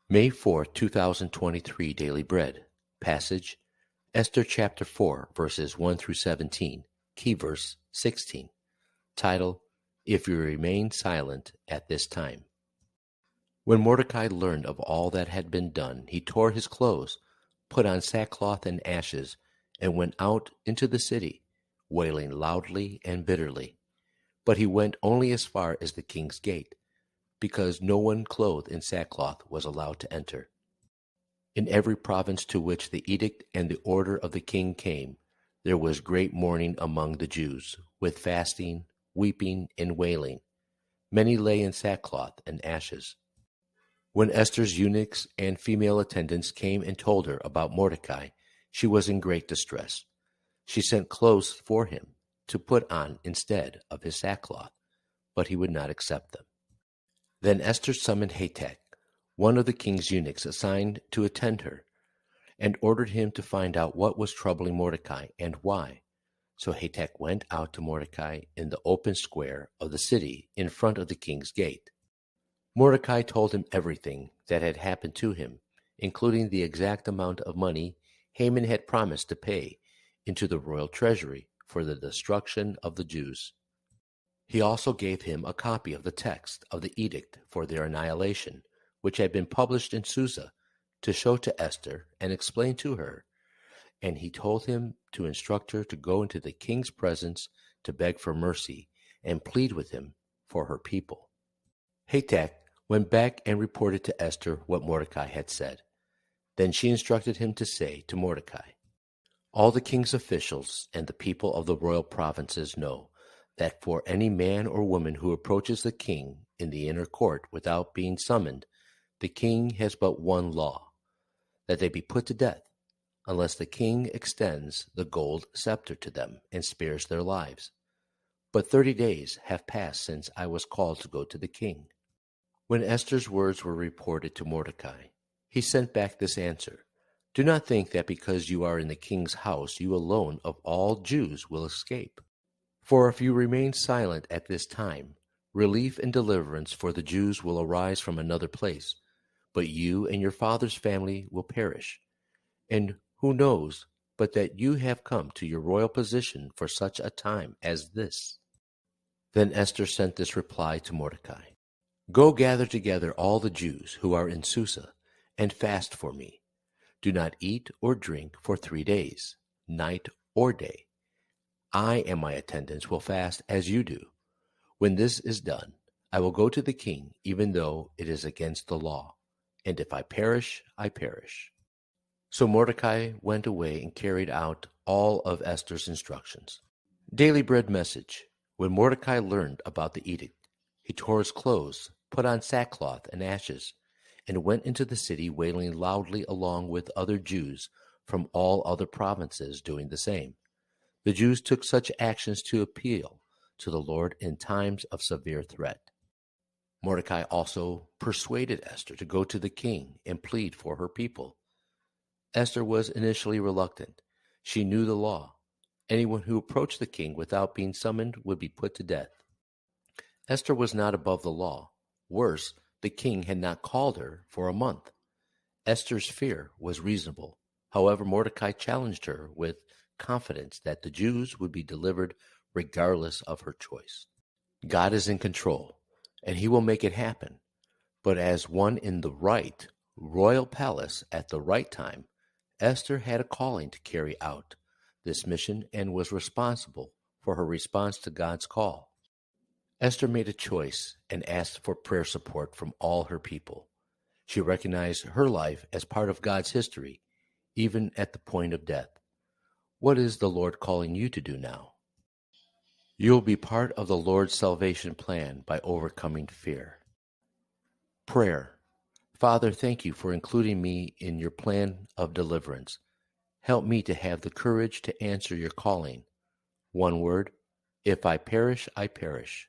May 4th, 2023 Daily Bread. Passage, Esther chapter 4, verses 1 through 17, key verse 16. Title, If You Remain Silent at This Time. When Mordecai learned of all that had been done, he tore his clothes, put on sackcloth and ashes, and went out into the city, wailing loudly and bitterly. But he went only as far as the king's gate, because no one clothed in sackcloth was allowed to enter. In every province to which the edict and the order of the king came, there was great mourning among the Jews, with fasting, weeping, and wailing. Many lay in sackcloth and ashes. When Esther's eunuchs and female attendants came and told her about Mordecai, she was in great distress. She sent clothes for him to put on instead of his sackcloth, but he would not accept them. Then Esther summoned Hatach, one of the king's eunuchs assigned to attend her, and ordered him to find out what was troubling Mordecai and why. So Hatach went out to Mordecai in the open square of the city in front of the king's gate. Mordecai told him everything that had happened to him, including the exact amount of money Haman had promised to pay into the royal treasury for the destruction of the Jews. He also gave him a copy of the text of the edict for their annihilation, which had been published in Susa, to show to Esther and explain to her, and he told him to instruct her to go into the king's presence to beg for mercy and plead with him for her people. Hatach went back and reported to Esther what Mordecai had said. Then she instructed him to say to Mordecai, "All the king's officials and the people of the royal provinces know that for any man or woman who approaches the king in the inner court without being summoned, the king has but one law, that they be put to death, unless the king extends the gold scepter to them and spares their lives. But 30 days have passed since I was called to go to the king." When Esther's words were reported to Mordecai, he sent back this answer, "Do not think that because you are in the king's house, you alone of all Jews will escape. For if you remain silent at this time, relief and deliverance for the Jews will arise from another place, but you and your father's family will perish. And who knows but that you have come to your royal position for such a time as this?" Then Esther sent this reply to Mordecai, "Go gather together all the Jews who are in Susa, and fast for me. Do not eat or drink for 3 days, night or day. I and my attendants will fast as you do. When this is done, I will go to the king, even though it is against the law. And if I perish, I perish." So Mordecai went away and carried out all of Esther's instructions. Daily Bread Message. When Mordecai learned about the edict, he tore his clothes, put on sackcloth and ashes, and went into the city wailing loudly along with other Jews from all other provinces doing the same. The Jews took such actions to appeal to the Lord in times of severe threat. Mordecai also persuaded Esther to go to the king and plead for her people. Esther was initially reluctant. She knew the law. Anyone who approached the king without being summoned would be put to death. Esther was not above the law. Worse, the king had not called her for a month. Esther's fear was reasonable. However, Mordecai challenged her with confidence that the Jews would be delivered regardless of her choice. God is in control, and he will make it happen. But as one in the right royal palace at the right time, Esther had a calling to carry out this mission and was responsible for her response to God's call. Esther made a choice and asked for prayer support from all her people. She recognized her life as part of God's history, even at the point of death. What is the Lord calling you to do now? You'll be part of the Lord's salvation plan by overcoming fear. Prayer. Father, thank you for including me in your plan of deliverance. Help me to have the courage to answer your calling. One word, if I perish, I perish.